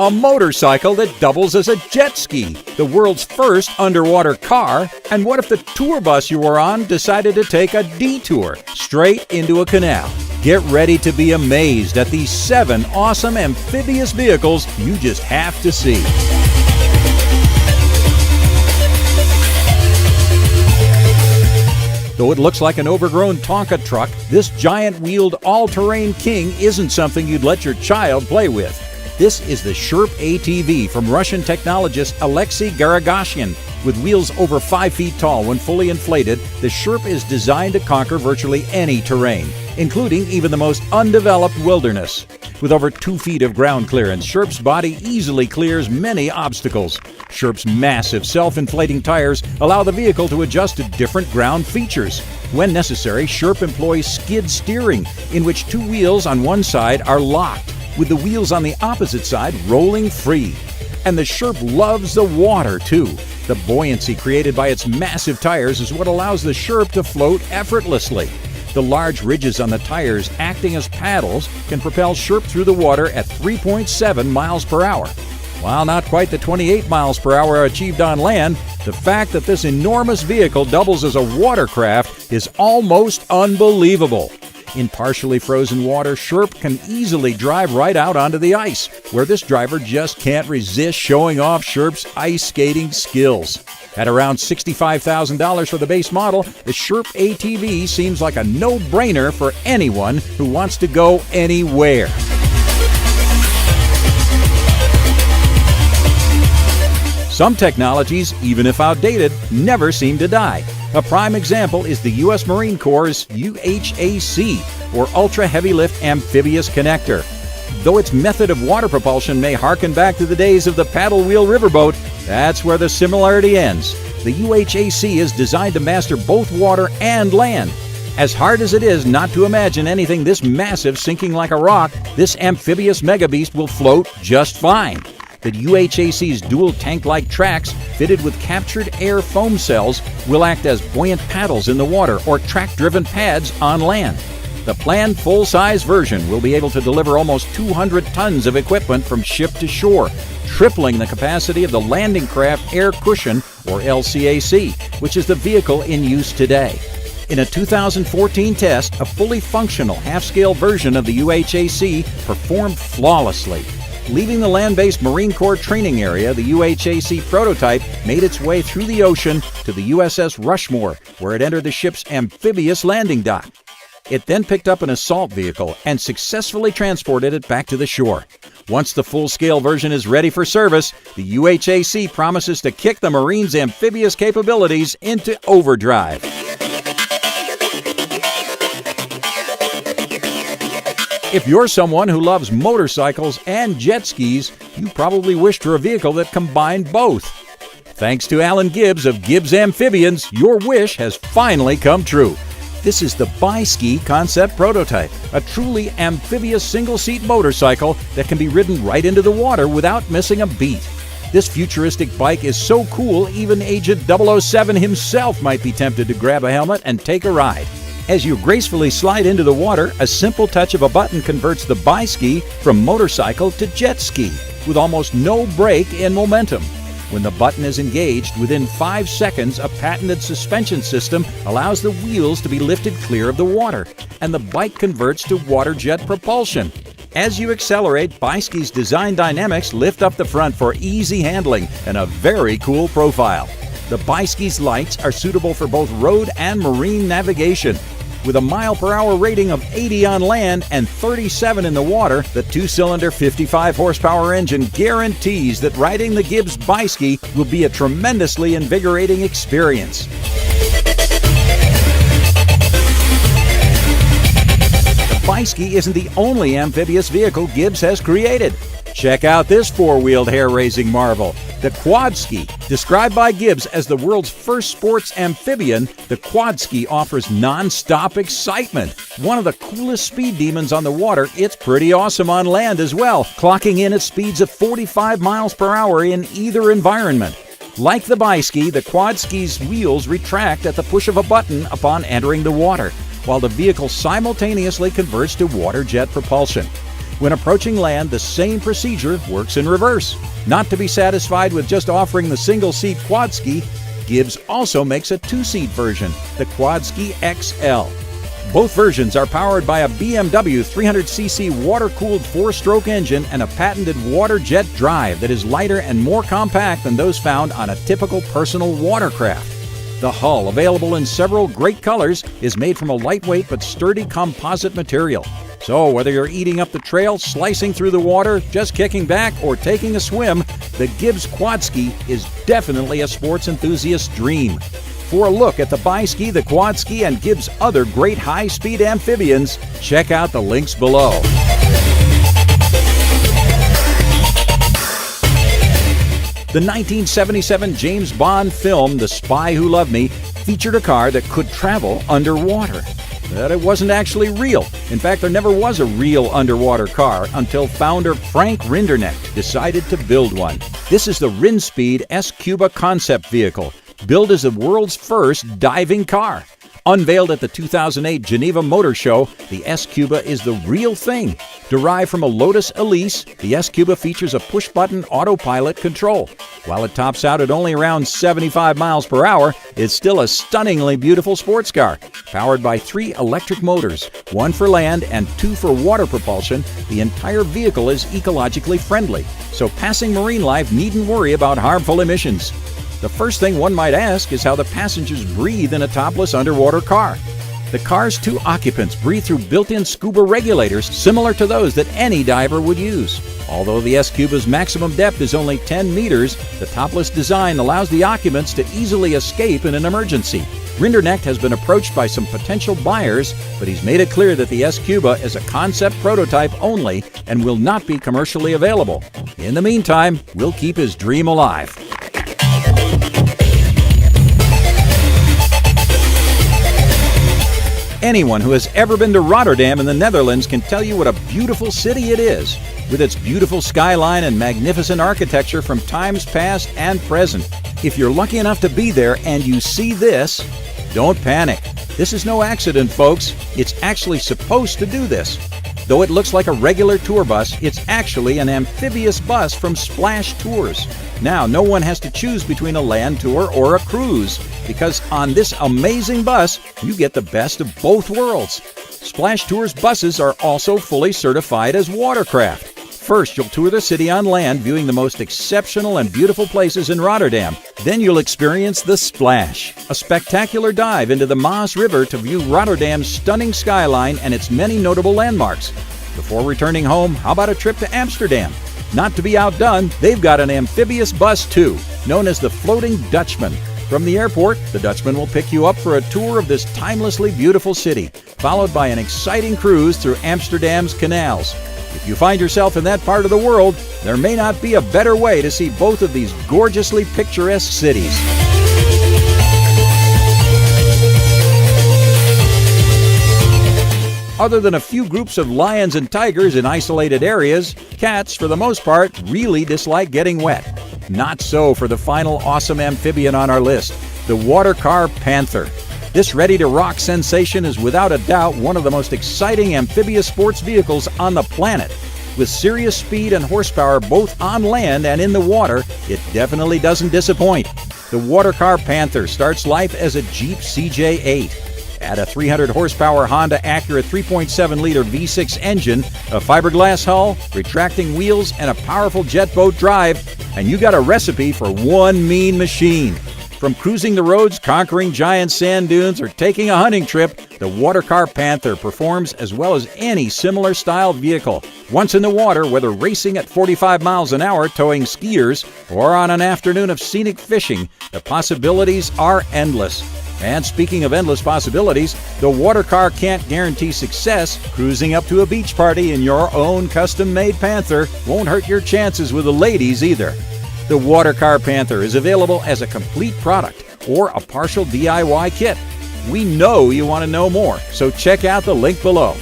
A motorcycle that doubles as a jet ski, the world's first underwater car, and what if the tour bus you were on decided to take a detour straight into a canal? Get ready to be amazed at these 7 awesome amphibious vehicles you just have to see. Though it looks like an overgrown Tonka truck, this giant-wheeled all-terrain king isn't something you'd let your child play with. This is the Sherp ATV from Russian technologist Alexei Garagoshian. With wheels over 5 feet tall when fully inflated, the Sherp is designed to conquer virtually any terrain, including even the most undeveloped wilderness. With over 2 feet of ground clearance, Sherp's body easily clears many obstacles. Sherp's massive self-inflating tires allow the vehicle to adjust to different ground features. When necessary, Sherp employs skid steering, in which 2 wheels on one side are locked, with the wheels on the opposite side rolling free. And the Sherp loves the water, too. The buoyancy created by its massive tires is what allows the Sherp to float effortlessly. The large ridges on the tires acting as paddles can propel Sherp through the water at 3.7 miles per hour. While not quite the 28 miles per hour achieved on land, the fact that this enormous vehicle doubles as a watercraft is almost unbelievable. In partially frozen water, Sherp can easily drive right out onto the ice, where this driver just can't resist showing off Sherp's ice skating skills. At around $65,000 for the base model, the Sherp ATV seems like a no-brainer for anyone who wants to go anywhere. Some technologies, even if outdated, never seem to die. A prime example is the U.S. Marine Corps' UHAC, or Ultra Heavy Lift Amphibious Connector. Though its method of water propulsion may harken back to the days of the paddle wheel riverboat, that's where the similarity ends. The UHAC is designed to master both water and land. As hard as it is not to imagine anything this massive sinking like a rock, this amphibious megabeast will float just fine. The UHAC's dual tank-like tracks, fitted with captured air foam cells, will act as buoyant paddles in the water or track-driven pads on land. The planned full-size version will be able to deliver almost 200 tons of equipment from ship to shore, tripling the capacity of the Landing Craft Air Cushion, or LCAC, which is the vehicle in use today. In a 2014 test, a fully functional half-scale version of the UHAC performed flawlessly. Leaving the land-based Marine Corps training area, the UHAC prototype made its way through the ocean to the USS Rushmore, where it entered the ship's amphibious landing dock. It then picked up an assault vehicle and successfully transported it back to the shore. Once the full-scale version is ready for service, the UHAC promises to kick the Marines' amphibious capabilities into overdrive. If you're someone who loves motorcycles and jet skis, you probably wish for a vehicle that combined both. Thanks to Alan Gibbs of Gibbs Amphibians, your wish has finally come true. This is the Bi-Ski concept prototype, a truly amphibious single-seat motorcycle that can be ridden right into the water without missing a beat. This futuristic bike is so cool, even Agent 007 himself might be tempted to grab a helmet and take a ride. As you gracefully slide into the water, a simple touch of a button converts the Bi-Ski from motorcycle to jet ski, with almost no break in momentum. When the button is engaged, within 5 seconds, a patented suspension system allows the wheels to be lifted clear of the water, and the bike converts to water jet propulsion. As you accelerate, Bi-Ski's design dynamics lift up the front for easy handling and a very cool profile. The Bi-Ski's lights are suitable for both road and marine navigation. With a mile-per-hour rating of 80 on land and 37 in the water, the 2-cylinder 55-horsepower engine guarantees that riding the Gibbs Bi-Ski will be a tremendously invigorating experience. The Bi-Ski isn't the only amphibious vehicle Gibbs has created. Check out this 4-wheeled hair-raising marvel, the Quad-Ski. Described by Gibbs as the world's first sports amphibian, the Quad-Ski offers non-stop excitement. One of the coolest speed demons on the water, it's pretty awesome on land as well, clocking in at speeds of 45 miles per hour in either environment. Like the Bi-Ski, the Quad-Ski's wheels retract at the push of a button upon entering the water, while the vehicle simultaneously converts to water jet propulsion. When approaching land, the same procedure works in reverse. Not to be satisfied with just offering the single-seat quad ski, Gibbs also makes a two-seat version, the Quadski XL. Both versions are powered by a BMW 300cc water-cooled 4-stroke engine and a patented water jet drive that is lighter and more compact than those found on a typical personal watercraft. The hull, available in several great colors, is made from a lightweight but sturdy composite material. So whether you're eating up the trail, slicing through the water, just kicking back, or taking a swim, the Gibbs Quadski is definitely a sports enthusiast's dream. For a look at the Biski, the Quadski, and Gibbs' other great high-speed amphibians, check out the links below. The 1977 James Bond film, The Spy Who Loved Me, featured a car that could travel underwater. But it wasn't actually real. In fact, there never was a real underwater car until founder Frank Rinderknecht decided to build one. This is the Rinspeed S-Cuba concept vehicle, billed as the world's first diving car. Unveiled at the 2008 Geneva Motor Show, the S-Cuba is the real thing. Derived from a Lotus Elise, the S-Cuba features a push-button autopilot control. While it tops out at only around 75 miles per hour, it's still a stunningly beautiful sports car. Powered by 3 electric motors, 1 for land and 2 for water propulsion, the entire vehicle is ecologically friendly, so passing marine life needn't worry about harmful emissions. The first thing one might ask is how the passengers breathe in a topless underwater car. The car's 2 occupants breathe through built-in scuba regulators similar to those that any diver would use. Although the S-Cuba's maximum depth is only 10 meters, the topless design allows the occupants to easily escape in an emergency. Rinderknecht has been approached by some potential buyers, but he's made it clear that the S-Cuba is a concept prototype only and will not be commercially available. In the meantime, we'll keep his dream alive. Anyone who has ever been to Rotterdam in the Netherlands can tell you what a beautiful city it is, with its beautiful skyline and magnificent architecture from times past and present. If you're lucky enough to be there and you see this, don't panic. This is no accident, folks. It's actually supposed to do this. Though it looks like a regular tour bus, it's actually an amphibious bus from Splash Tours. Now, no one has to choose between a land tour or a cruise, because on this amazing bus, you get the best of both worlds. Splash Tours buses are also fully certified as watercraft. First, you'll tour the city on land, viewing the most exceptional and beautiful places in Rotterdam. Then you'll experience the Splash, a spectacular dive into the Maas River to view Rotterdam's stunning skyline and its many notable landmarks. Before returning home, how about a trip to Amsterdam? Not to be outdone, they've got an amphibious bus too, known as the Floating Dutchman. From the airport, the Dutchman will pick you up for a tour of this timelessly beautiful city, followed by an exciting cruise through Amsterdam's canals. If you find yourself in that part of the world, there may not be a better way to see both of these gorgeously picturesque cities. Other than a few groups of lions and tigers in isolated areas, cats, for the most part, really dislike getting wet. Not so for the final awesome amphibian on our list, the Watercar Panther. This ready-to-rock sensation is without a doubt one of the most exciting amphibious sports vehicles on the planet. With serious speed and horsepower both on land and in the water, it definitely doesn't disappoint. The Watercar Panther starts life as a Jeep CJ8. Add a 300 horsepower Honda Acura 3.7-liter V6 engine, a fiberglass hull, retracting wheels, and a powerful jet boat drive, and you got a recipe for one mean machine. From cruising the roads, conquering giant sand dunes, or taking a hunting trip, the Watercar Panther performs as well as any similar style vehicle. Once in the water, whether racing at 45 miles an hour towing skiers or on an afternoon of scenic fishing, the possibilities are endless. And speaking of endless possibilities, the Watercar can't guarantee success. Cruising up to a beach party in your own custom-made Panther won't hurt your chances with the ladies either. The Watercar Panther is available as a complete product or a partial DIY kit. We know you want to know more, so check out the link below.